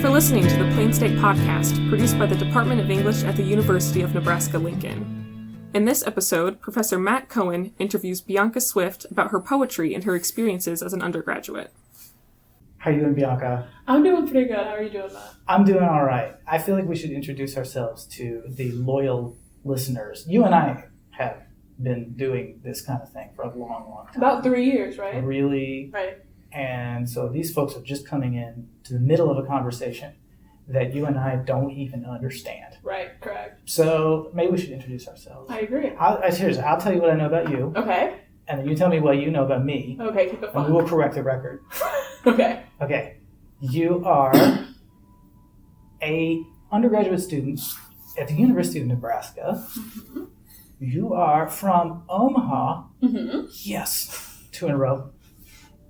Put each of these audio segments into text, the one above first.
for listening to the Plain State Podcast, produced by the Department of English at the University of Nebraska-Lincoln. In this episode, Professor Matt Cohen interviews Bianca Swift about her poetry and her experiences as an undergraduate. How are you doing, Bianca? I'm doing pretty good. How are you doing, Matt? I'm doing all right. I feel like we should introduce ourselves to the loyal listeners. You and I have been doing this kind of thing for a long, long time. About 3 years, right? Really? Right. And so these folks are just coming in to the middle of a conversation that you and I don't even understand. Right, correct. So maybe we should introduce ourselves. I agree. Seriously, I'll tell you what I know about you. Okay. And then you tell me what you know about me. Okay, keep it fun. And we will correct the record. Okay. Okay. You are a undergraduate student at the University of Nebraska. Mm-hmm. You are from Omaha. Mm-hmm. Yes. 2 in a row.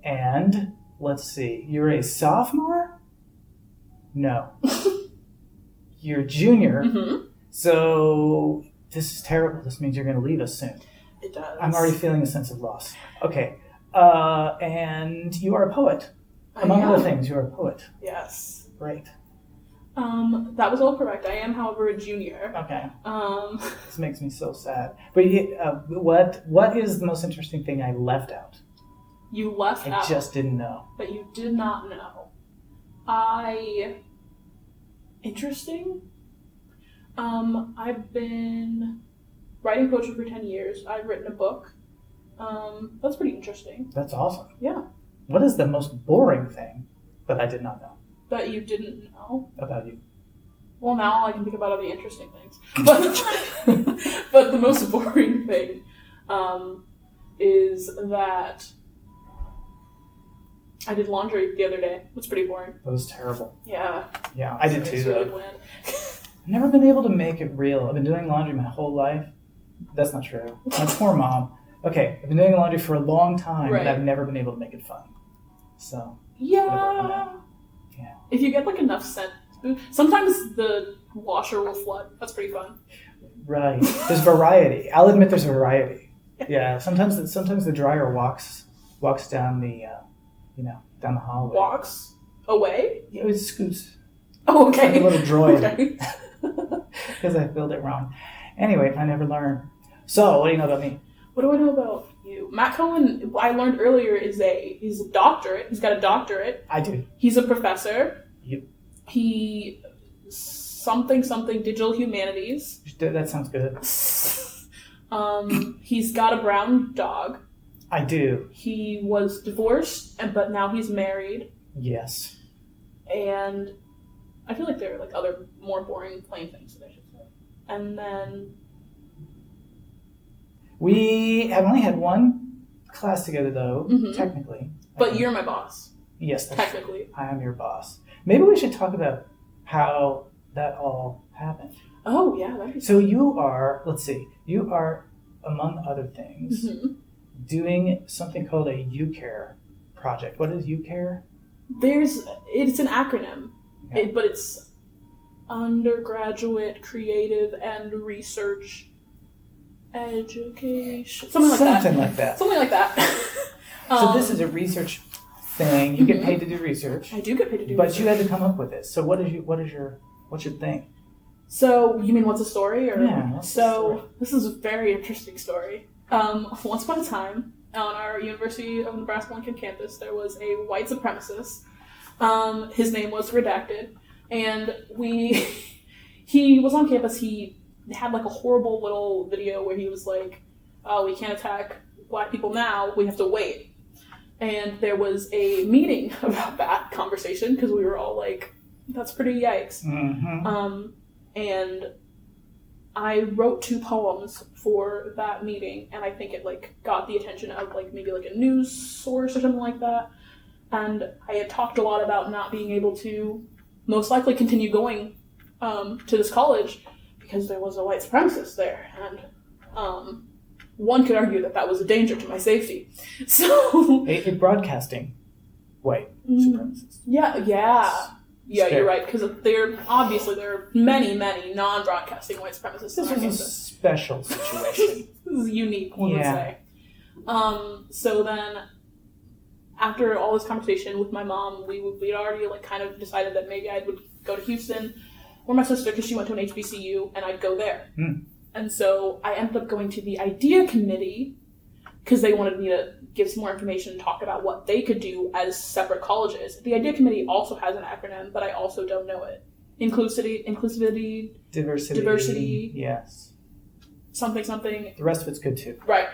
And let's see. You're a sophomore? No. You're a junior. Mm-hmm. So this is terrible. This means you're going to leave us soon. It does. I'm already feeling a sense of loss. Okay. And you are a poet. Among other things, you're a poet. Yes. Great. That was all correct. I am, however, a junior. Okay. This makes me so sad. But what is the most interesting thing I left out? You left out. I just didn't know. But you did not know. Interesting? I've been writing poetry for 10 years. I've written a book. That's pretty interesting. That's awesome. Yeah. What is the most boring thing that I did not know That you didn't know? about you? Well, now I can think about all the interesting things. But the most boring thing is that I did laundry the other day. It was pretty boring. That was terrible. Yeah. Yeah, I did too, Really though. bland. I've never been able to make it real. I've been doing laundry my whole life. That's not true. My poor mom. Okay, I've been doing laundry for a long time, Right. but I've never been able to make it fun. So, Yeah. Yeah. If you get like enough scent, sometimes the washer will flood. That's pretty fun. right. There's variety. I'll admit there's variety. Yeah, sometimes the dryer walks down the, down the hallway. Walks away? Yeah, it scoots. Oh, okay. Like a little droid. Okay. Because I filled it wrong. Anyway, I never learn. So, what do you know about me? What do I know about you? Matt Cohen, I learned earlier, he's a doctorate. He's got a doctorate. I do. He's a professor. Yep. He something digital humanities. That sounds good. He's got a brown dog. I do. He was divorced, but now he's married. Yes. And I feel like there are like other more boring plain things that I should say. And then We have only had one class together, though, technically. But you're my boss. Yes, that's Technically. true. I am your boss. Maybe we should talk about how that all happened. Oh, yeah, that'd be So you are, among other things, doing something called a UCare project. What is UCare? It's an acronym, Okay. but it's undergraduate, creative, and research education. Something like that. Something like that. So this is a research thing. You get paid to do research. I do get paid to do But research. you had to come up with this. So what's your thing? So, you mean what's a story? Or Yeah, what's the story? this is a very interesting story. Once upon a time, on our University of Nebraska-Lincoln campus, there was a white supremacist. His name was Redacted. And he was on campus. He had like a horrible little video where he was like, oh, we can't attack black people now. We have to wait. And there was a meeting about that conversation because we were all like, that's pretty yikes. Mm-hmm. And I wrote 2 poems for that meeting, and I think it like got the attention of like maybe like a news source or something like that. And I had talked a lot about not being able to most likely continue going to this college because there was a white supremacist there, and one could argue that was a danger to my safety. So a broadcasting white supremacist. Yeah, Scary. you're right, because there are many non-broadcasting white supremacists. This was a special situation. This is unique, one would say. So then after all this conversation with my mom, we'd already like kind of decided that maybe I would go to Houston or my sister, because she went to an HBCU, and I'd go there. And so I ended up going to the idea committee because they wanted me to give some more information and talk about what they could do as separate colleges. The idea committee also has an acronym, but I also don't know it. Inclusivity, diversity, yes, something. The rest of it's good too. Right.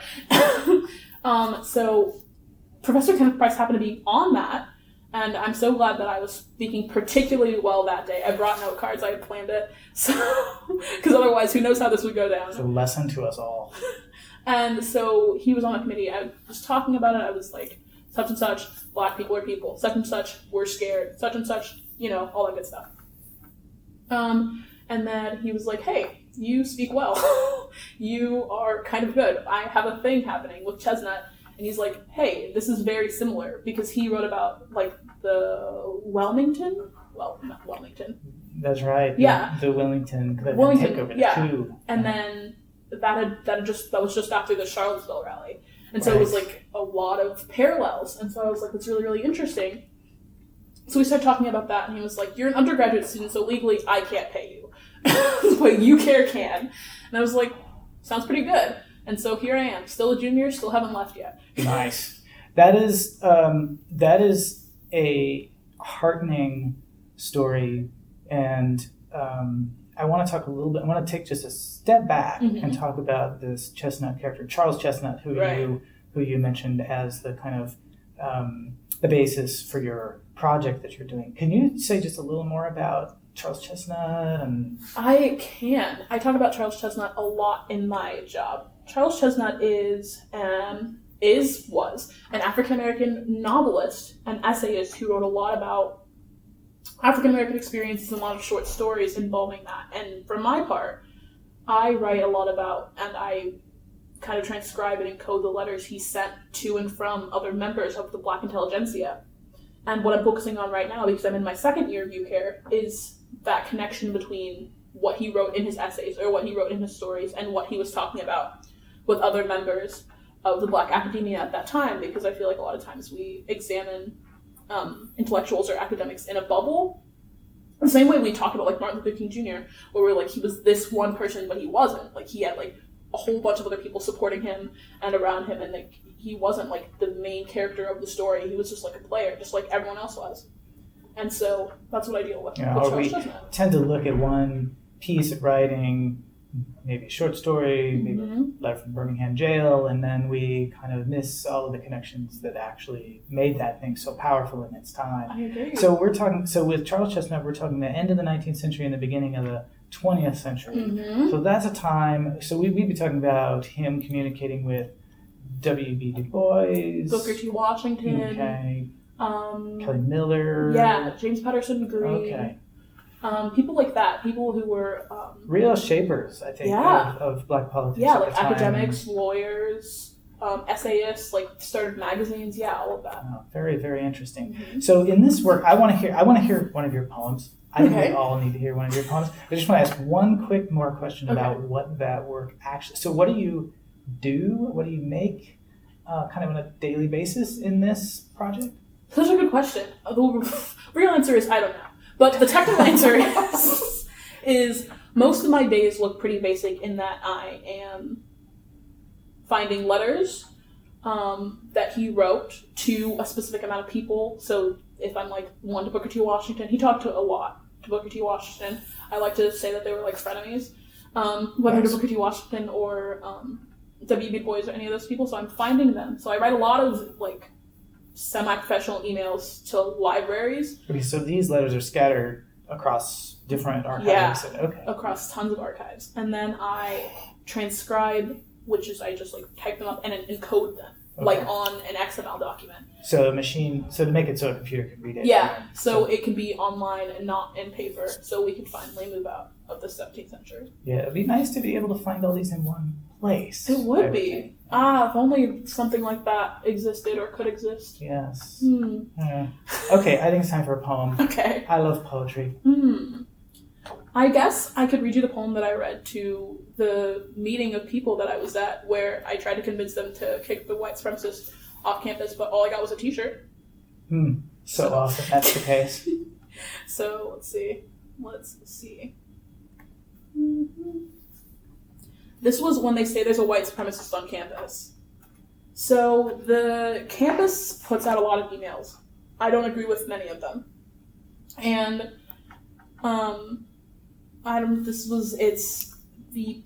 So Professor Kenneth Price happened to be on that, and I'm so glad that I was speaking particularly well that day. I brought note cards. I had planned it, so because otherwise, who knows how this would go down. It's a lesson to us all. And so he was on the committee. I was talking about it. I was like, such and such, black people are people. Such and such, we're scared. Such and such, all that good stuff. And then he was like, hey, you speak well. You are kind of good. I have a thing happening with Chestnut. And he's like, hey, this is very similar, because he wrote about like the Wilmington. Well, not Wilmington. That's right. Yeah. The Wilmington takeover. Yeah. Coup. And then that was just after the Charlottesville rally. And so it was like a lot of parallels. And so I was like, that's really, really interesting. So we started talking about that, and he was like, you're an undergraduate student, so legally I can't pay you. But you can. And I was like, sounds pretty good. And so here I am, still a junior, still haven't left yet. Nice. That is a heartening story, and I want to talk a little bit. I want to take just a step back and talk about this Chestnut character, Charles Chestnut, who you mentioned as the kind of the basis for your project that you're doing. Can you say just a little more about Charles Chestnut? And I can. I talk about Charles Chestnut a lot in my job. Charles Chestnut was an African-American novelist and essayist who wrote a lot about African-American experiences and a lot of short stories involving that. And for my part, I write a lot about, and I kind of transcribe and encode the letters he sent to and from other members of the Black intelligentsia. And what I'm focusing on right now, because I'm in my second year of UCare, is that connection between what he wrote in his essays or what he wrote in his stories and what he was talking about with other members of the Black academia at that time, because I feel like a lot of times we examine intellectuals or academics in a bubble. The same way we talk about like Martin Luther King Jr., where we're like, he was this one person, but he wasn't. Like, he had like a whole bunch of other people supporting him and around him, and like he wasn't like the main character of the story. He was just like a player, just like everyone else was. And so that's what I deal with. We tend to look at one piece of writing, maybe a short story, maybe a letter from Birmingham jail, and then we kind of miss all of the connections that actually made that thing so powerful in its time. I agree. So with Charles Chestnut, we're talking the end of the 19th century and the beginning of the 20th century. So that's a time, so we'd be talking about him communicating with W.B. Du Bois, Booker T. Washington, Kelly Miller. Yeah, James Patterson Green. Okay. People like that, people who were real shapers, I think, of Black politics. Yeah, at like the time. academics, lawyers, essayists, like started magazines. Yeah, all of that. Oh, very, very interesting. So in this work, I want to hear one of your poems. I think we all need to hear one of your poems. I just want to ask one quick more question about what that work actually. So what do you do? What do you make, kind of on a daily basis in this project? Such a good question. The real answer is I don't know. But the technical answer is most of my days look pretty basic in that I am finding letters that he wrote to a specific amount of people. So if I'm like one to Booker T. Washington, he talked to a lot to Booker T. Washington. I like to say that they were like frenemies, whether to Booker T. Washington or W.B. Du Bois or any of those people. So I'm finding them. So I write a lot of like semi-professional emails to libraries. Okay, so these letters are scattered across different archives. Across tons of archives. And then I transcribe, which is I just like type them up and encode them, like on an XML document. So to make it so a computer can read it. Yeah, so it can be online and not in paper, so we can finally move out of the 17th century. Yeah, it'd be nice to be able to find all these in one place. It would be. If only something like that existed or could exist. Yes. Okay, I think it's time for a poem. Okay. I love poetry. I guess I could read you the poem that I read to the meeting of people that I was at, where I tried to convince them to kick the white supremacists off campus, but all I got was a t-shirt. So often that's the case. So let's see. This was when they say there's a white supremacist on campus. So the campus puts out a lot of emails. I don't agree with many of them. And it's the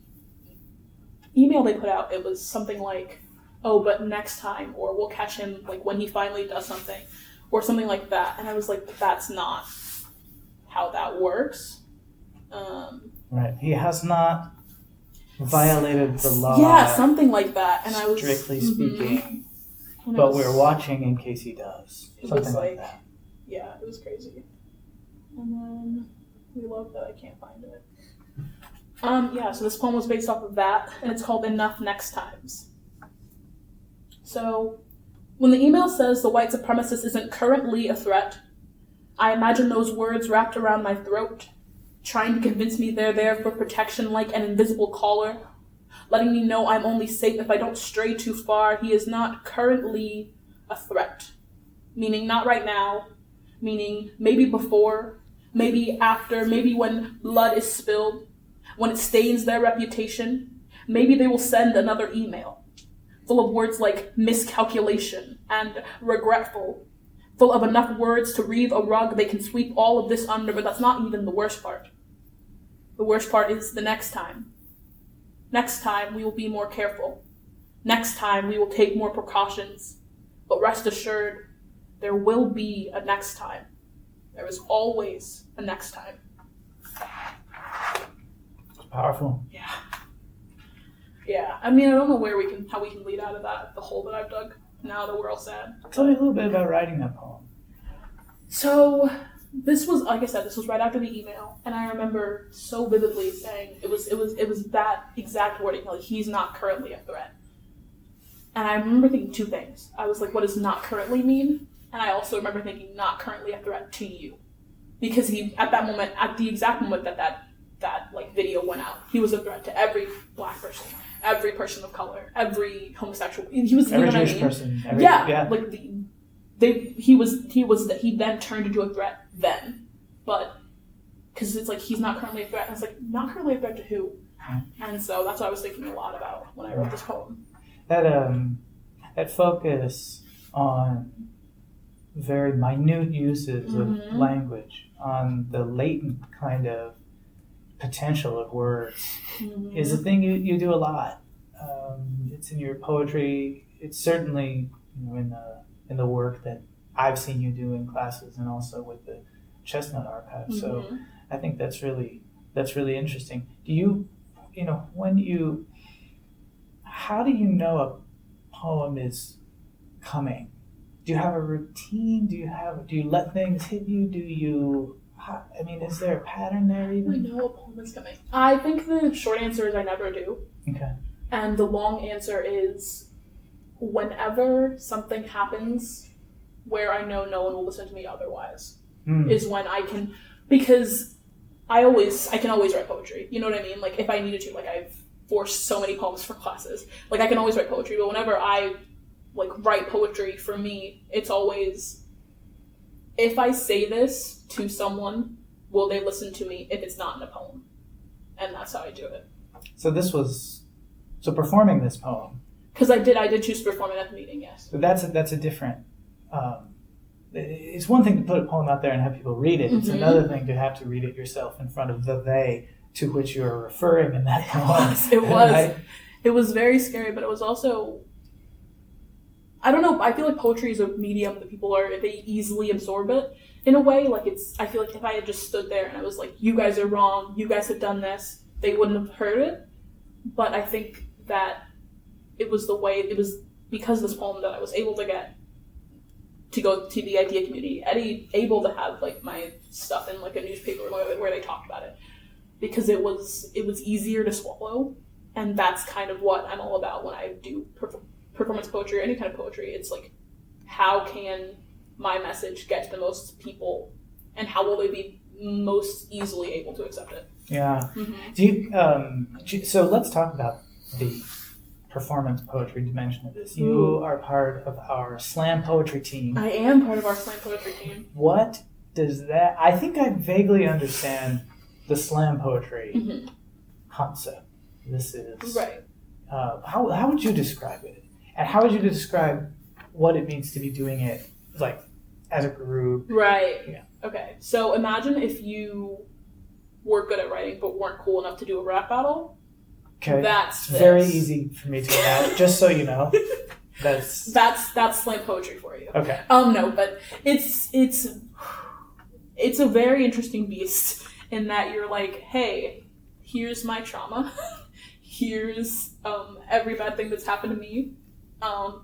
email they put out, it was something like, oh, but next time, or we'll catch him like when he finally does something, or something like that. And I was like, that's not how that works. Right. He has not violated the law. Yeah, something like that. And I was strictly speaking. But we're watching in case he does. Something like that. Yeah, it was crazy. And then we love that I can't find it. So this poem was based off of that, and it's called Enough Next Times. So, when the email says the white supremacist isn't currently a threat, I imagine those words wrapped around my throat, trying to convince me they're there for protection like an invisible collar, letting me know I'm only safe if I don't stray too far. He is not currently a threat. Meaning not right now, meaning maybe before, maybe after, maybe when blood is spilled, when it stains their reputation, maybe they will send another email, full of words like miscalculation and regretful, full of enough words to weave a rug they can sweep all of this under, but that's not even the worst part. The worst part is the next time. Next time, we will be more careful. Next time, we will take more precautions. But rest assured, there will be a next time. There is always a next time. It's powerful. Yeah. Yeah. I mean, I don't know how we can lead out of that, the hole that I've dug, now that we're all sad. Tell me a little bit about writing that poem. So, this was, like I said, this was right after the email, and I remember so vividly saying, it was that exact wording, like, he's not currently a threat. And I remember thinking two things. I was like, what does not currently mean? And I also remember thinking, not currently a threat to you. Because he, at that moment, at the exact moment that like video went out, he was a threat to every black person, every person of color, every homosexual. He was every Jewish person. Like he then turned into a threat then, but because it's like he's not currently a threat. And it's like, not currently a threat to who? And so that's what I was thinking a lot about when I wrote this poem. That focus on very minute uses of language, on the latent kind of potential of words, is a thing you do a lot. It's in your poetry. It's certainly in the work that I've seen you do in classes, and also with the Chestnut Archive. So I think that's really interesting. Do you how do you know a poem is coming? Do you have a routine? Do you let things hit you? Is there a pattern there even? I know a poem is coming. I think the short answer is I never do. Okay. And the long answer is whenever something happens where I know no one will listen to me otherwise is when I can, because I can always write poetry. You know what I mean? Like if I needed to, like I've forced so many poems for classes. Like I can always write poetry, but whenever I write poetry, for me, it's always, if I say this to someone, will they listen to me if it's not in a poem? And that's how I do it. So performing this poem. Because I did choose to perform it at the meeting, yes. But that's a different, it's one thing to put a poem out there and have people read it. It's another thing to have to read it yourself in front of the they to which you are referring in that poem. It was. It was very scary, but it was also, I don't know, I feel like poetry is a medium that they easily absorb it in a way. I feel like if I had just stood there and I was like, you guys are wrong, you guys have done this, they wouldn't have heard it. But I think that it was because of this poem that I was able to get to go to the idea community, able to have my stuff in a newspaper where they talked about it, because it was easier to swallow, and that's kind of what I'm all about when I do performance poetry or any kind of poetry. It's like, how can my message get to the most people, and how will they be most easily able to accept it? Yeah. Do you, so let's talk about the performance poetry dimension of this. You are part of our slam poetry team. I am part of our slam poetry team. What does that... I think I vaguely understand the slam poetry concept. This is... Right. How would you describe it? And how would you describe what it means to be doing it, like, as a group? Right. Yeah. Okay. So imagine if you were good at writing but weren't cool enough to do a rap battle. Okay. That's this. Very easy for me to imagine, just so you know. That's slam poetry for you. Okay. No, but it's a very interesting beast in that you're like, hey, here's my trauma. Here's every bad thing that's happened to me,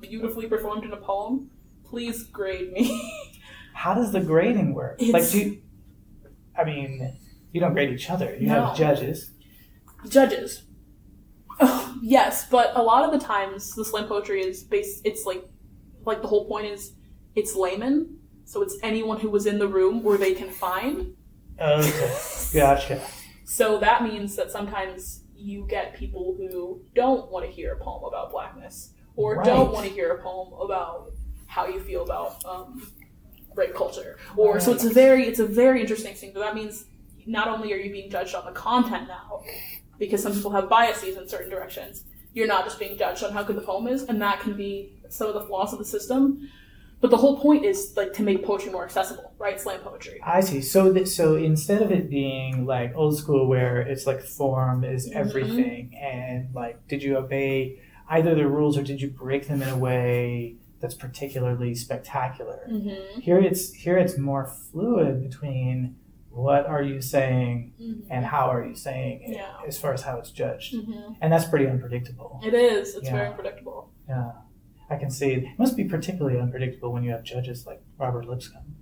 beautifully performed in a poem. Please grade me. How does the grading work? You don't grade each other. You have judges. Judges. Oh, yes, but a lot of the times the slam poetry is based, it's like the whole point is it's layman, so it's anyone who was in the room or they can find. Okay, gotcha. So that means that sometimes you get people who don't want to hear a poem about blackness or don't want to hear a poem about how you feel about rape culture. Or so it's a very interesting thing. But that means not only are you being judged on the content now, because some people have biases in certain directions, you're not just being judged on how good the poem is, and that can be some of the flaws of the system. But the whole point is like to make poetry more accessible, right? Slam poetry. I see. So instead of it being like old school where it's like form is everything, and like did you obey either the rules or did you break them in a way that's particularly spectacular? Here it's more fluid between what are you saying and how are you saying it as far as how it's judged. And that's pretty unpredictable. It is. It's very unpredictable. Yeah. I can see it must be particularly unpredictable when you have judges like Robert Lipscomb.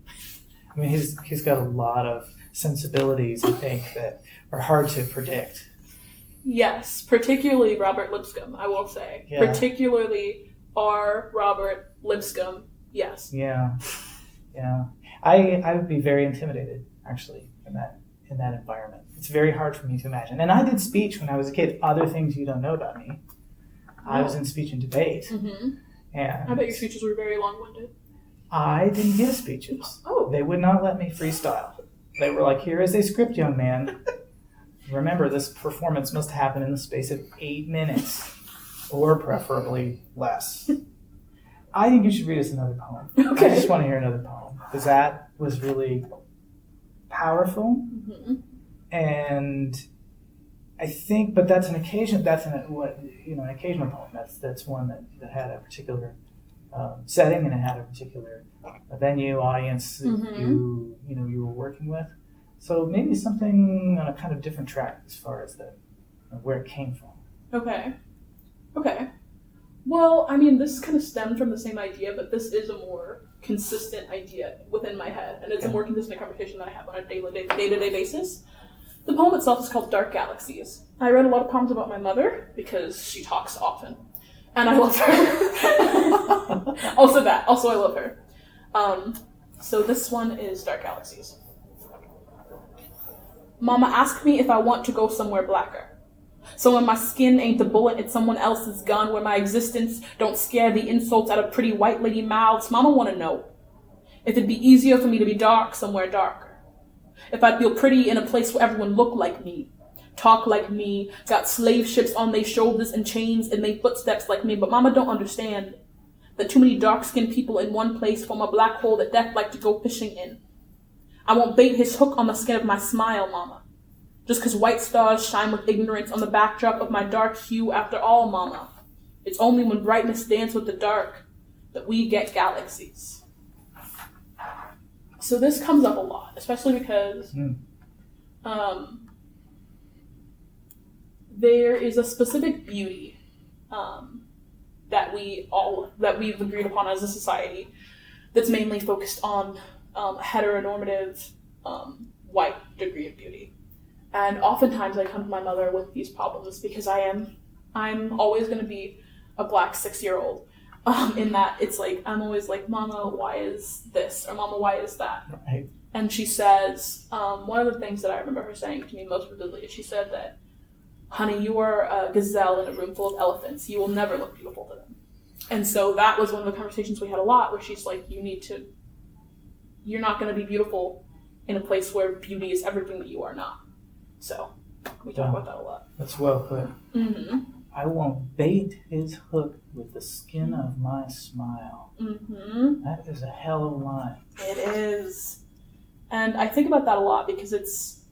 I mean, he's got a lot of sensibilities, I think, that are hard to predict. Yes, particularly Robert Lipscomb, I will say. Yeah. Particularly R. Robert Lipscomb, yes. Yeah. I would be very intimidated, actually, in that environment. It's very hard for me to imagine. And I did speech when I was a kid. Other things you don't know about me. I was in speech and debate. And I bet your speeches were very long-winded. I didn't give speeches. They would not let me freestyle. They were like, here is a script, young man. Remember, this performance must happen in the space of 8 minutes, or preferably less. I think you should read us another poem. Okay. I just want to hear another poem, because that was really powerful. And I think, but that's an occasional poem. That's one that had a particular setting, and it had a particular venue, audience that you were working with. So maybe something on a kind of different track as far as where it came from. Okay. Well, I mean, this kind of stemmed from the same idea, but this is a more consistent idea within my head, and it's a more consistent conversation that I have on a day-to-day basis. The poem itself is called Dark Galaxies. I read a lot of poems about my mother because she talks often, and I love her. Also I love her. So this one is Dark Galaxies. Mama asked me if I want to go somewhere blacker. So when my skin ain't the bullet, it's someone else's gun, where my existence don't scare the insults out of pretty white lady mouths. Mama want to know if it'd be easier for me to be dark somewhere darker. If I'd feel pretty in a place where everyone look like me, talk like me, got slave ships on their shoulders and chains in their footsteps like me. But Mama don't understand that too many dark-skinned people in one place form a black hole that death like to go fishing in. I won't bait his hook on the skin of my smile, Mama. Just 'cause white stars shine with ignorance on the backdrop of my dark hue. After all, Mama, it's only when brightness dance with the dark that we get galaxies. So this comes up a lot, especially because there is a specific beauty that we've agreed upon as a society that's mainly focused on heteronormative white degree of beauty. And oftentimes I come to my mother with these problems because I'm always going to be a black 6-year-old. In that it's like, I'm always like, Mama, why is this? Or Mama, why is that? Right. And she says, one of the things that I remember her saying to me most vividly is she said that honey, you are a gazelle in a room full of elephants. You will never look beautiful to them. And so that was one of the conversations we had a lot, where she's like, you're not going to be beautiful in a place where beauty is everything that you are not. So we talk about that a lot. That's well put. Mm-hmm. I won't bait his hook with the skin of my smile. Mm-hmm. That is a hell of a line. It is. And I think about that a lot because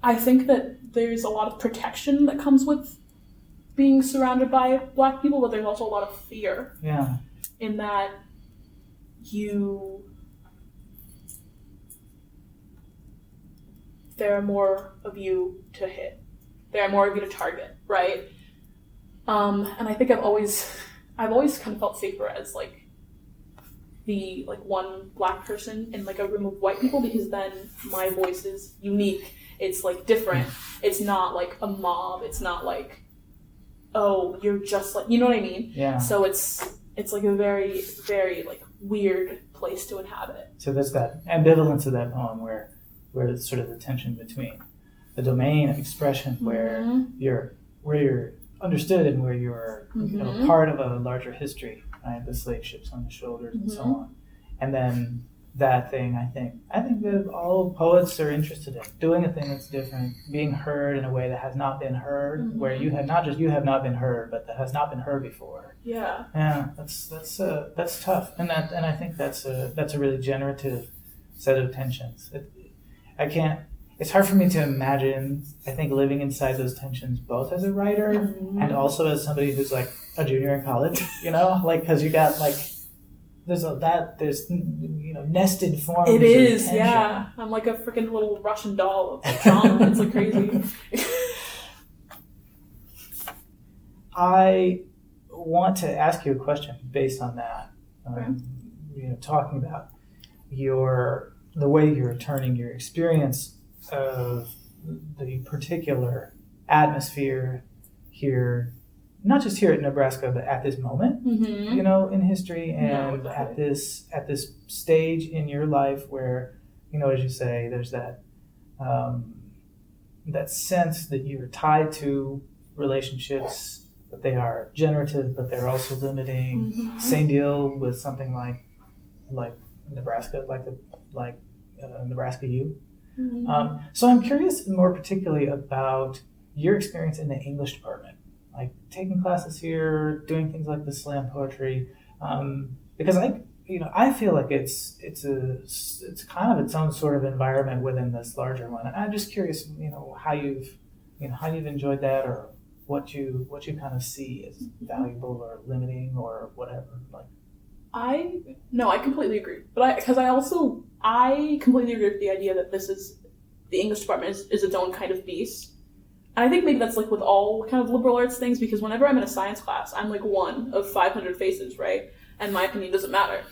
I think that there's a lot of protection that comes with being surrounded by Black people, but there's also a lot of fear. Yeah. In that there are more of you to hit. There are more of you to target, right? And I think I've always kind of felt safer as like the one Black person in like a room of white people, because then my voice is unique. It's like different. It's not like a mob. It's not like, oh, you're just like, you know what I mean? Yeah. So it's like a very, very like weird place to inhabit. So there's that ambivalence of that poem where it's sort of the tension between the domain of expression where you're understood and where you're part of a larger history, right? The slave ships on the shoulders and so on. And then that thing, I think that all poets are interested in doing a thing that's different, being heard in a way that has not been heard, where you have not been heard, but that has not been heard before. Yeah. Yeah, that's tough, and I think that's a really generative set of tensions. It's hard for me to imagine, I think, living inside those tensions both as a writer and also as somebody who's like a junior in college, like, because you got like, there's nested forms. It is, of tension. yeah. I'm like a freaking little Russian doll of like drama. It's like crazy. I want to ask you a question based on that. Talking about the way you're turning your experience of the particular atmosphere here, not just here at Nebraska, but at this moment, in history, and at this stage in your life where, as you say, there's that that sense that you're tied to relationships, that they are generative, but they're also limiting. Same deal with something like Nebraska, like Nebraska U. So I'm curious more particularly about your experience in the English department, like taking classes here, doing things like the slam poetry, because I feel like it's kind of its own sort of environment within this larger one. And I'm just curious, how you've enjoyed that, or what you kind of see as valuable or limiting or whatever. Like, I completely agree, but I completely agree with the idea that the English department is its own kind of beast. And I think maybe that's like with all kind of liberal arts things, because whenever I'm in a science class, I'm like one of 500 faces, right? And my opinion doesn't matter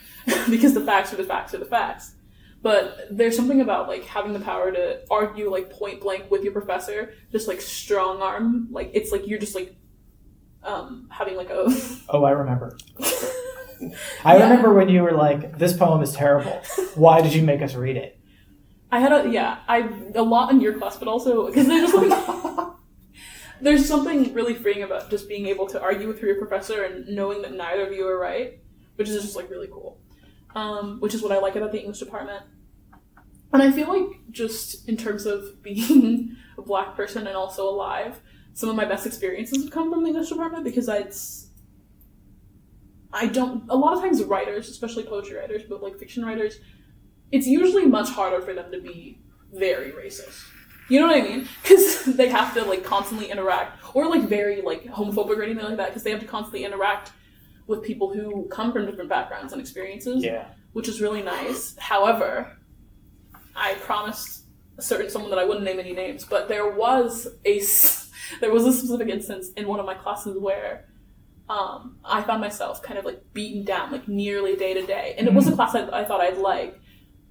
because the facts are the facts are the facts. But there's something about like having the power to argue like point blank with your professor, just like strong arm, like it's like you're just like having like a. Oh, I remember. I remember when you were like, "This poem is terrible. Why did you make us read it?" I had a lot in your class, but also because there's just like there's something really freeing about just being able to argue with your professor and knowing that neither of you are right, which is just like really cool. Which is what I like about the English department. And I feel like just in terms of being a Black person and also alive, some of my best experiences have come from the English department, because a lot of times writers, especially poetry writers, but like fiction writers, it's usually much harder for them to be very racist. You know what I mean? Because they have to like constantly interact, or like very like homophobic or anything like that, because they have to constantly interact with people who come from different backgrounds and experiences, which is really nice. However, I promised someone that I wouldn't name any names, but there was a specific instance in one of my classes where I found myself kind of like beaten down, like nearly day to day. And it was a class I thought I'd like,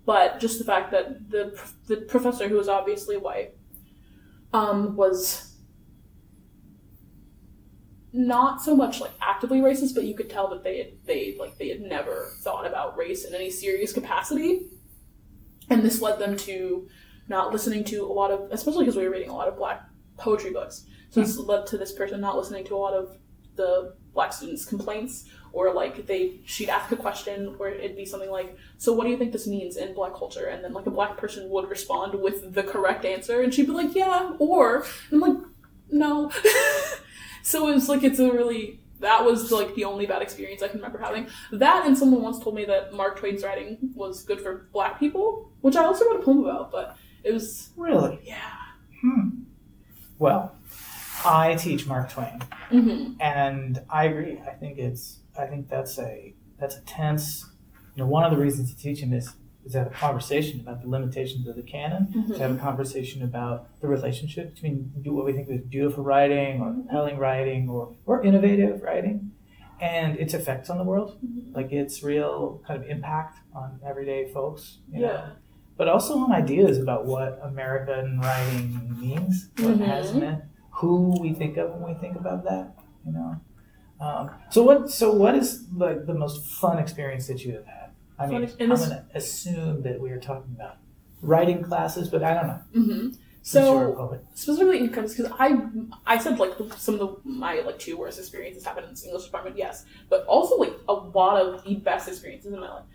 but just the fact that the professor, who was obviously white, was not so much like actively racist, but you could tell that they had never thought about race in any serious capacity. And this led them to not listening to a lot of, especially because we were reading a lot of Black poetry books. So this led to this person not listening to a lot of the Black students' complaints, or like she'd ask a question where it'd be something like, so what do you think this means in Black culture? And then like a Black person would respond with the correct answer, and she'd be like, yeah, or, and I'm like, no. So it was like, that was like the only bad experience I can remember having. That, and someone once told me that Mark Twain's writing was good for Black people, which I also wrote a poem about, but it was... Really? Yeah. Well, I teach Mark Twain, and I agree. I think that's a tense. One of the reasons to teach him is to have a conversation about the limitations of the canon, to have a conversation about the relationship between what we think is beautiful writing or compelling writing or innovative writing and its effects on the world, like its real kind of impact on everyday folks. You know? But also on ideas about what American writing means, what it has meant, who we think of when we think about that. So what is like the most fun experience that you have had? I mean, I'm going to assume that we are talking about writing classes, but I don't know. So specifically because I said like some of my like 2 worst experiences happened in this English department, yes, but also like a lot of the best experiences in my life.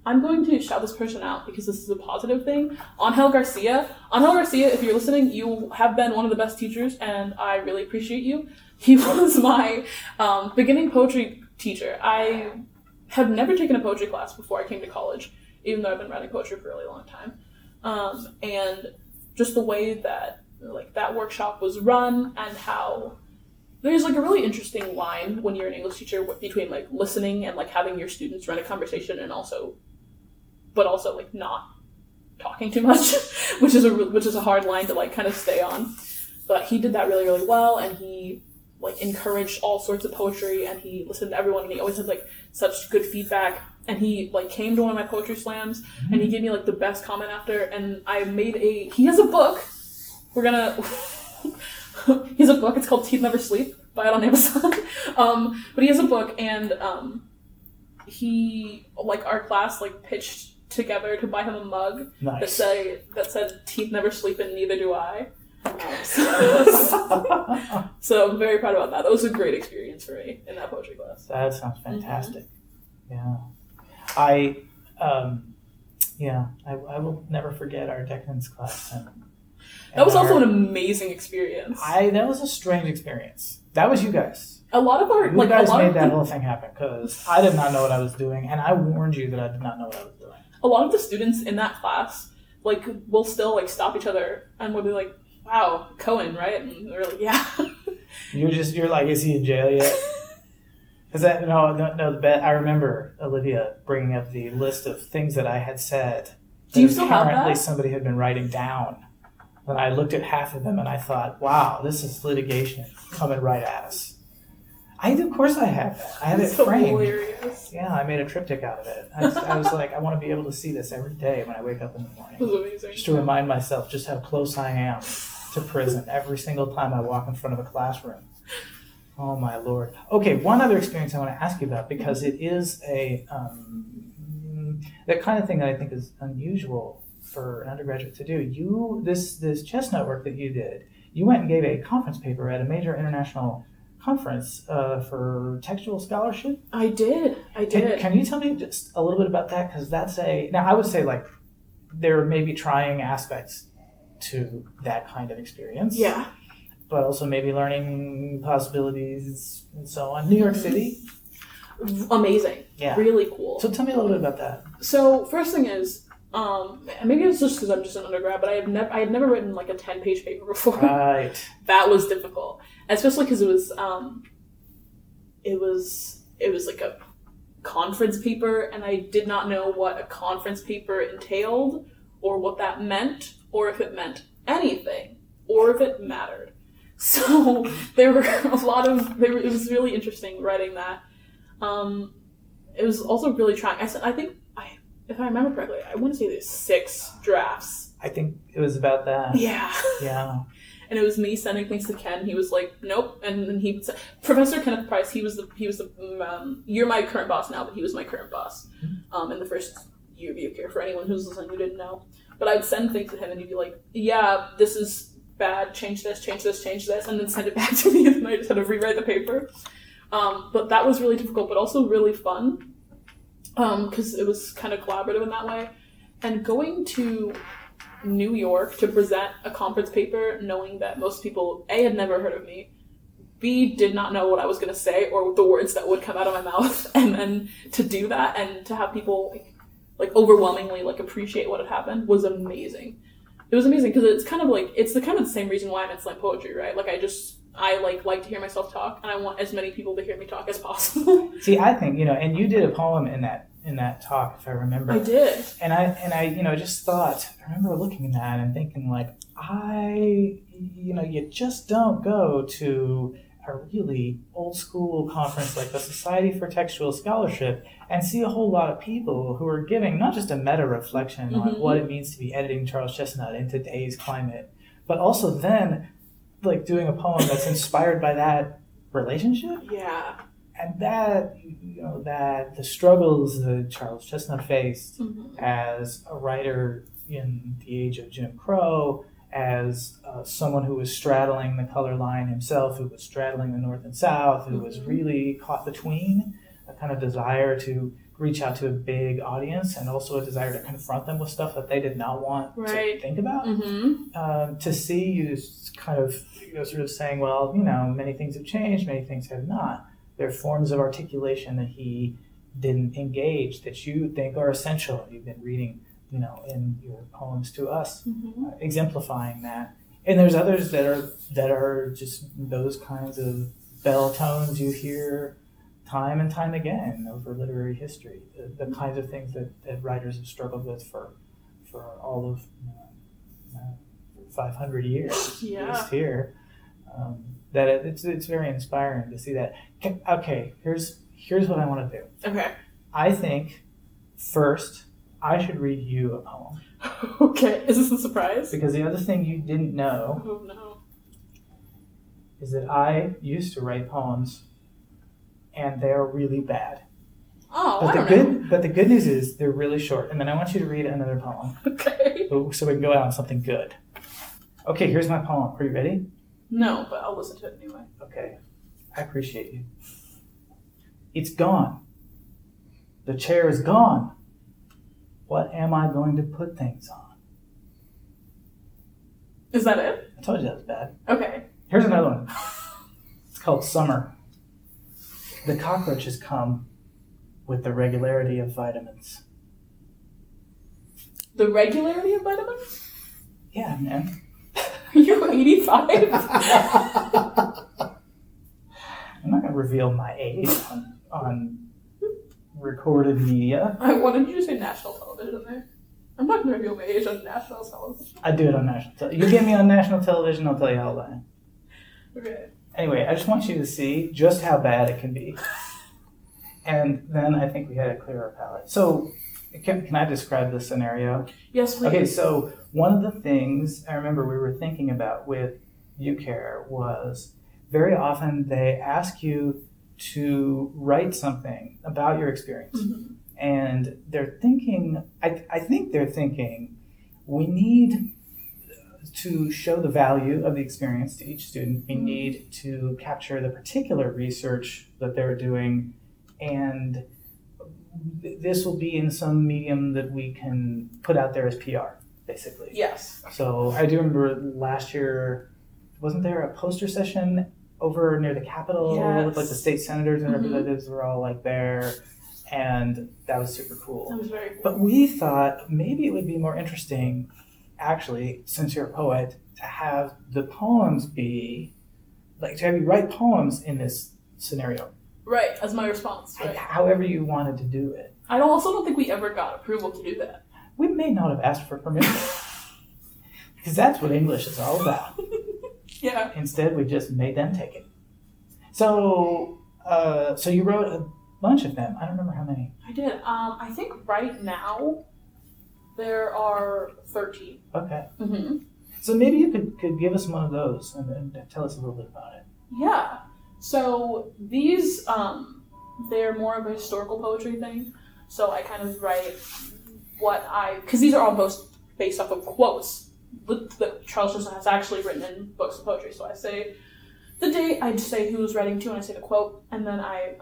I'm going to shout this person out because this is a positive thing. Angel Garcia, if you're listening, you have been one of the best teachers, and I really appreciate you. He was my beginning poetry teacher. I had never taken a poetry class before I came to college, even though I've been writing poetry for a really long time. And just the way that like that workshop was run, and how there's like a really interesting line when you're an English teacher between like listening and like having your students run a conversation, and also like not talking too much, which is a hard line to like kind of stay on. But he did that really, really well, and he like encouraged all sorts of poetry, and he listened to everyone, and he always had like such good feedback. And he like came to one of my poetry slams, and he gave me like the best comment after. And he has a book. He has a book. It's called Teeth Never Sleep. Buy it on Amazon. But he has a book, and he like our class like pitched together to buy him a mug that said "Teeth never sleep and neither do I." So I'm very proud about that. That was a great experience for me in that poetry class. That sounds fantastic. Yeah, I will never forget our decadence class. That was also an amazing experience. That was a strange experience. That was you guys. A lot of our you guys made that whole thing happen, because I did not know what I was doing, and I warned you that I did not know what I was doing. A lot of the students in that class like will still like stop each other and will be like, "Wow, Cohen, right?" And they're like, "Yeah." You're like, "Is he in jail yet?" Because I remember Olivia bringing up the list of things that I had said. Do you still have that? Apparently somebody had been writing down. And I looked at half of them and I thought, wow, this is litigation coming right at us. Of course I have that. I have it framed. Hilarious. Yeah, I made a triptych out of it. I was like, I want to be able to see this every day when I wake up in the morning. It was amazing. Just to remind myself just how close I am to prison every single time I walk in front of a classroom. Oh my Lord. Okay, one other experience I want to ask you about, because it is that kind of thing that I think is unusual for an undergraduate to do. This chestnut work that you did, you went and gave a conference paper at a major international conference for textual scholarship. I did. Can you tell me just a little bit about that? Because now I would say like there may be trying aspects to that kind of experience. Yeah. But also maybe learning possibilities and so on. New York City. Amazing. Yeah. Really cool. So tell me a little bit about that. So first thing is, maybe it's just because I'm just an undergrad, but I had never written like a 10-page paper before. Right. That was difficult, especially because it was like a conference paper, and I did not know what a conference paper entailed, or what that meant, or if it meant anything, or if it mattered. So there were it was really interesting writing that. It was also really trying. If I remember correctly, I want to say there's 6 drafts. I think it was about that. Yeah. Yeah. And it was me sending things to Ken. He was like, "Nope." And then he would say, Professor Kenneth Price. He was the you're my current boss now, but he was my current boss in the first year of UCare. For anyone who's listening who didn't know, But I'd send things to him and he'd be like, yeah, this is bad, change this, and then send it back to me, and then I just had to rewrite the paper. But that was really difficult, but also really fun, because it was kind of collaborative in that way. And going to New York to present a conference paper, knowing that most people, A, had never heard of me, B, did not know what I was going to say or the words that would come out of my mouth, and then to do that and to have people like overwhelmingly like appreciate what had happened was amazing. It was amazing because it's kind of like, it's the kind of the same reason why I'm in slam poetry, right? Like I like to hear myself talk, and I want as many people to hear me talk as possible. See, I think, and you did a poem in that talk, if I remember. I did. And I just thought, I remember looking at that and thinking like, you just don't go to a really old school conference like the Society for Textual Scholarship and see a whole lot of people who are giving not just a meta reflection on what it means to be editing Charles Chesnutt in today's climate, but also then like doing a poem that's inspired by that relationship. Yeah. And that, that the struggles that Charles Chesnutt faced as a writer in the age of Jim Crow, as someone who was straddling the color line himself, who was straddling the North and South, who was really caught between a kind of desire to reach out to a big audience and also a desire to confront them with stuff that they did not want to think about. To see you kind of, sort of saying, well, many things have changed, many things have not. There are forms of articulation that he didn't engage that you think are essential. You've been reading, in your poems to us, exemplifying that. And there's others that are just those kinds of bell tones you hear time and time again over literary history. The kinds of things that writers have struggled with for all of 500 years, at least here. That it's very inspiring to see that. Okay, here's what I want to do. Okay. I think first I should read you a poem. Okay, is this a surprise? Because the other thing you didn't know Oh no. is that I used to write poems, and they're really bad. Oh, But the good news is they're really short, and then I want you to read another poem. Okay. So we can go out on something good. Okay, here's my poem. Are you ready? No, but I'll listen to it anyway. Okay. I appreciate you. It's gone. The chair is gone. What am I going to put things on? Is that it? I told you that was bad. Okay. Here's another one. It's called Summer. The cockroaches come with the regularity of vitamins. The regularity of vitamins? Yeah, man. Are you 85? I'm not going to reveal my age on recorded media. Why didn't you just say national television there? I'm not going to reveal my age on national television. I do it on national television. You get me on national television, I'll tell you how bad. Okay. Anyway, I just want you to see just how bad it can be. And then I think we had a clearer palette. So, can I describe this scenario? Yes, please. Okay, so one of the things I remember we were thinking about with UCare was very often they ask you to write something about your experience. And they're thinking, I think they're thinking, we need to show the value of the experience to each student. We need to capture the particular research that they're doing, and this will be in some medium that we can put out there as PR, basically. Yes. So I do remember last year, wasn't there a poster session over near the Capitol with like the state senators and representatives were all like there, and that was super cool. That was very cool. But we thought maybe it would be more interesting, actually, since you're a poet, to have the poems be, like to have you write poems in this scenario. Right, as my response. Right. However you wanted to do it. I also don't think we ever got approval to do that. We may not have asked for permission. Because that's what English is all about. Yeah. Instead, we just made them take it. So you wrote a bunch of them. I don't remember how many. I did. I think right now there are 13. Okay. So maybe you could give us one of those and tell us a little bit about it. Yeah. So these, they're more of a historical poetry thing. So I kind of write because these are all based off of quotes that Charles Chesnutt has actually written in books of poetry. So I say the date, I just say who was writing to, and I say the quote, and then I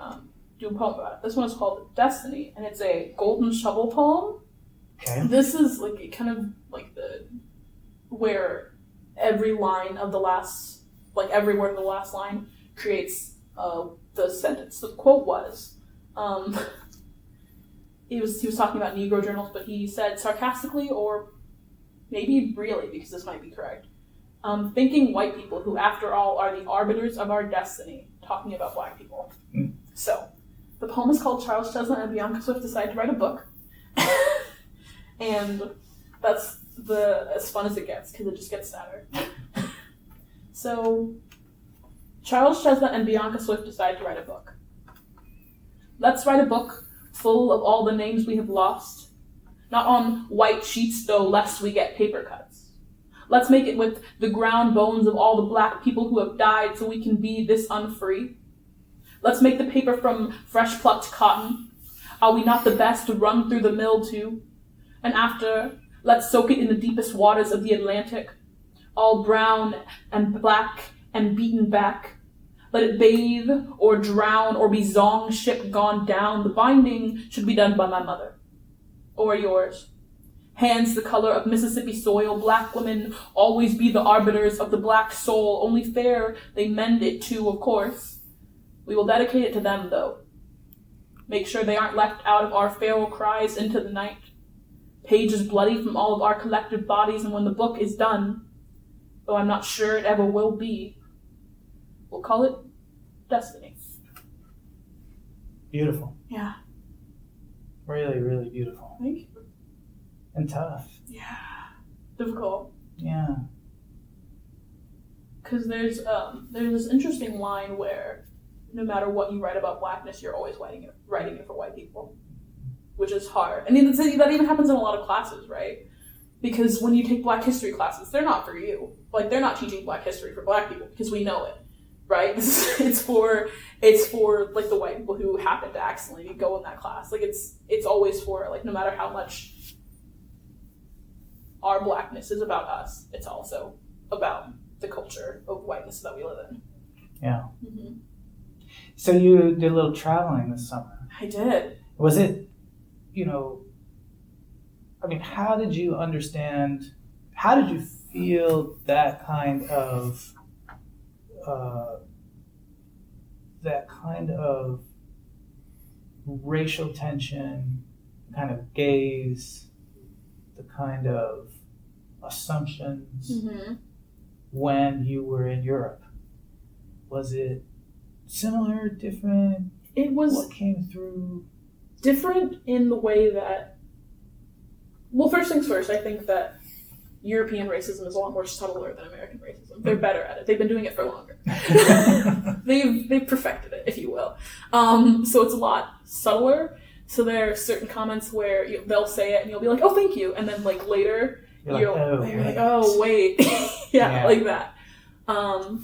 do a poem about it. This one is called Destiny, and it's a golden shovel poem. Okay. This is like kind of like where every line of the last, like every word of the last line creates the sentence. The quote was, he was talking about Negro journals, but he said sarcastically, or maybe really, because this might be correct, thinking white people who, after all, are the arbiters of our destiny, talking about black people. Mm. So, the poem is called Charles Chesnutt and Bianca Swift Decide to Write a Book. And that's as fun as it gets, because it just gets sadder. So, Charles Chesnutt and Bianca Swift decide to write a book. Let's write a book full of all the names we have lost. Not on white sheets, though, lest we get paper cuts. Let's make it with the ground bones of all the black people who have died so we can be this unfree. Let's make the paper from fresh plucked cotton. Are we not the best to run through the mill too? And after, let's soak it in the deepest waters of the Atlantic, all brown and black and beaten back. Let it bathe or drown or be Zong ship gone down. The binding should be done by my mother. Or yours. Hands the color of Mississippi soil. Black women always be the arbiters of the black soul. Only fair they mend it too, of course. We will dedicate it to them, though. Make sure they aren't left out of our feral cries into the night. Pages bloody from all of our collective bodies, and when the book is done, though I'm not sure it ever will be, we'll call it Destiny. Beautiful. Yeah. Really, really beautiful. Thank you. And tough. Yeah. Difficult. Yeah. Because there's this interesting line where no matter what you write about blackness, you're always writing it for white people, which is hard. I mean, that even happens in a lot of classes, right? Because when you take black history classes, they're not for you. Like, they're not teaching black history for black people because we know it, right? It's for like the white people who happen to accidentally go in that class. Like, it's always for, like, no matter how much our blackness is about us, it's also about the culture of whiteness that we live in. Yeah. Mm-hmm. So you did a little traveling this summer. I did. Was it, I mean, how did you feel that kind of racial tension, kind of gaze, the kind of assumptions Mm-hmm. when you were in Europe? Was it similar, different? It was what came through? different in the way that, well, first things first, I think that European racism is a lot more subtler than American racism. They're better at it. They've been doing it for longer. They've perfected it, if you will. So it's a lot subtler. So there are certain comments where they'll say it and you'll be like, oh, thank you. And then like later, you're like, oh, wait. yeah, like that. And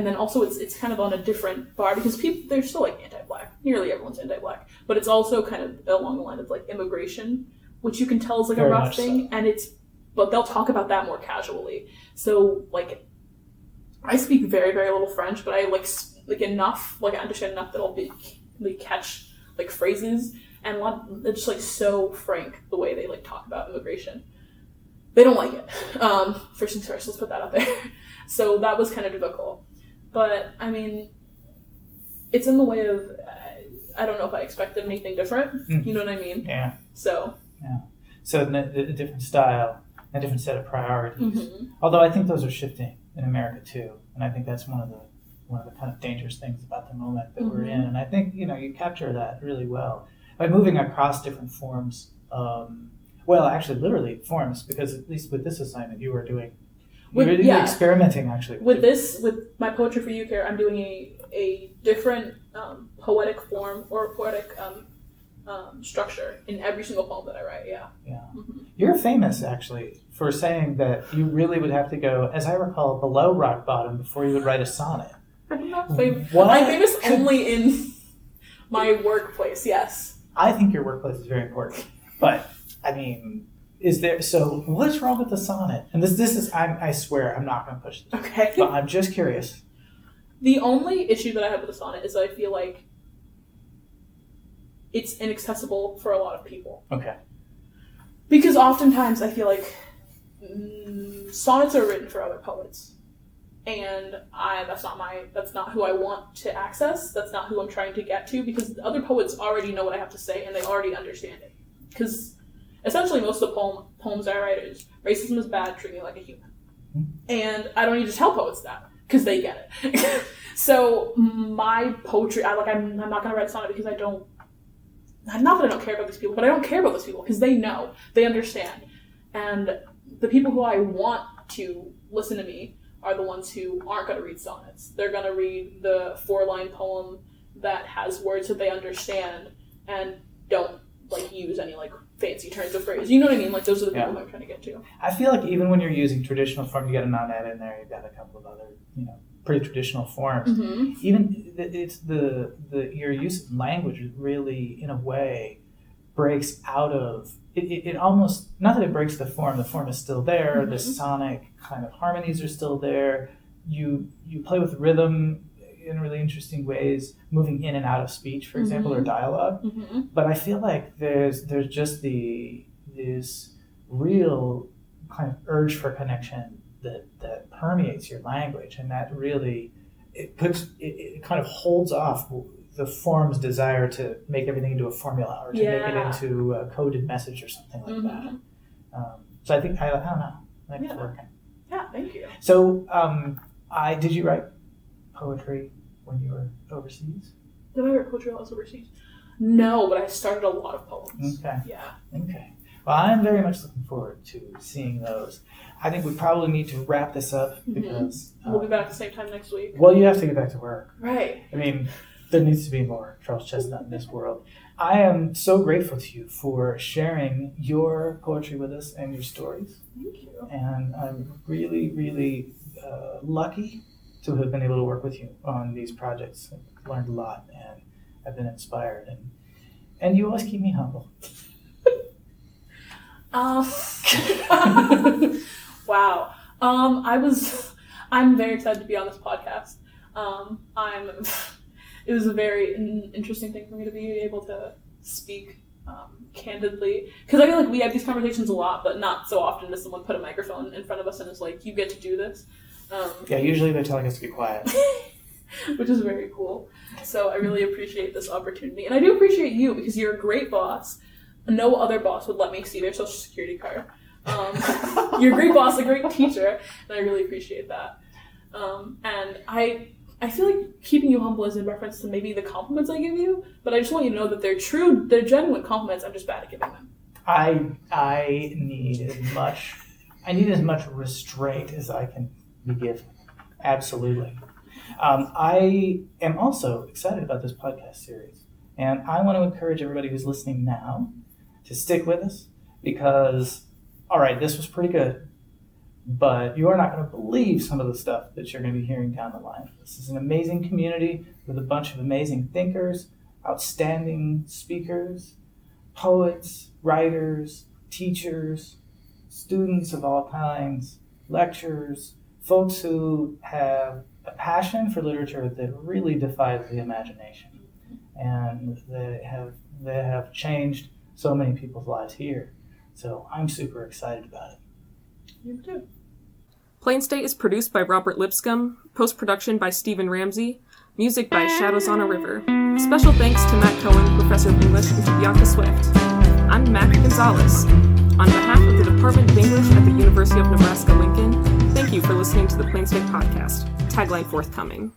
then also it's kind of on a different bar because they're still like anti-black. Nearly everyone's anti-black, but it's also kind of along the line of like immigration, which you can tell is like very a rough thing, so. But they'll talk about that more casually. So like, I speak very very little French, but I like enough, like I understand enough that I'll catch like phrases, and they're just like so frank the way they like talk about immigration. They don't like it. First things first, let's put that out there. So that was kind of difficult. But, I mean, it's in the way of, I don't know if I expected anything different. Mm. You know what I mean? Yeah. So. Yeah. So a different style, a different set of priorities. Mm-hmm. Although I think those are shifting in America too. And I think that's one of the kind of dangerous things about the moment that we're in. And I think, you capture that really well. By moving across different forms, actually literally forms, because at least with this assignment you were doing, experimenting actually. With my Poetry for You Care, I'm doing a different poetic form or poetic structure in every single poem that I write, yeah. Yeah. Mm-hmm. You're famous, actually, for saying that you really would have to go, as I recall, below rock bottom before you would write a sonnet. I'm not famous. I'm famous only in my workplace, yes. I think your workplace is very important. But, I mean, Is there, so what's wrong with the sonnet? And this is, I swear, I'm not going to push this. Okay. But I'm just curious. The only issue that I have with the sonnet is that I feel like it's inaccessible for a lot of people. Okay. Because oftentimes I feel like sonnets are written for other poets. And that's not who I want to access. That's not who I'm trying to get to, because the other poets already know what I have to say and they already understand it. Because essentially most of the poems I write is racism is bad, treat me like a human. And I don't need to tell poets that, because they get it. So my poetry, I'm not going to write a sonnet because not that I don't care about these people, but I don't care about those people because they know, they understand. And the people who I want to listen to me are the ones who aren't going to read sonnets. They're going to read the 4-line poem that has words that they understand and don't use any fancy turns of phrase. You know what I mean? Those are the people who I'm trying to get to. I feel like even when you're using traditional form, you got a nonet in there, you've got a couple of other, pretty traditional forms. Mm-hmm. Even it's your use of language really, in a way, breaks out of it almost, not that it breaks the form is still there. Mm-hmm. The sonic kind of harmonies are still there. You play with rhythm in really interesting ways, moving in and out of speech, for example, or dialogue. Mm-hmm. But I feel like there's just this real kind of urge for connection that permeates your language, and that really it kind of holds off the form's desire to make everything into a formula or to make it into a coded message or something like that. So I think I don't know. I think it's working. Yeah, thank you. So did you write poetry when you were overseas? Did I write poetry while I was overseas? No, but I started a lot of poems. Okay. Yeah. Okay. Well, I'm very much looking forward to seeing those. I think we probably need to wrap this up because we'll be back at the same time next week. Well, you have to get back to work. Right. I mean, there needs to be more Charles Chesnutt in this world. I am so grateful to you for sharing your poetry with us and your stories. Thank you. And I'm really, really lucky to have been able to work with you on these projects. I've learned a lot and I've been inspired. And you always keep me humble. Wow. I'm very excited to be on this podcast. It was a very interesting thing for me to be able to speak candidly, because I feel like we have these conversations a lot, but not so often does someone put a microphone in front of us and is like, you get to do this. Usually they're telling us to be quiet. Which is very cool. So I really appreciate this opportunity. And I do appreciate you, because you're a great boss. No other boss would let me see their social security card. You're a great boss, a great teacher, and I really appreciate that. And I feel like keeping you humble is in reference to maybe the compliments I give you, but I just want you to know that they're true, they're genuine compliments. I'm just bad at giving them. I need as much restraint as I can be given. Absolutely. I am also excited about this podcast series, and I want to encourage everybody who's listening now to stick with us, because, all right, this was pretty good, but you are not going to believe some of the stuff that you're going to be hearing down the line. This is an amazing community with a bunch of amazing thinkers, outstanding speakers, poets, writers, teachers, students of all kinds, lecturers, folks who have a passion for literature that really defies the imagination, and they have changed so many people's lives here. So I'm super excited about it. You too. Plain State is produced by Robert Lipscomb, post-production by Stephen Ramsey, music by Shadows on a River. Special thanks to Matt Cohen, Professor of English, and to Bianca Swift. I'm Matt Gonzalez. On behalf of the Department of English at the University of Nebraska-Lincoln, thank you for listening to the Plain State Podcast. Tagline forthcoming.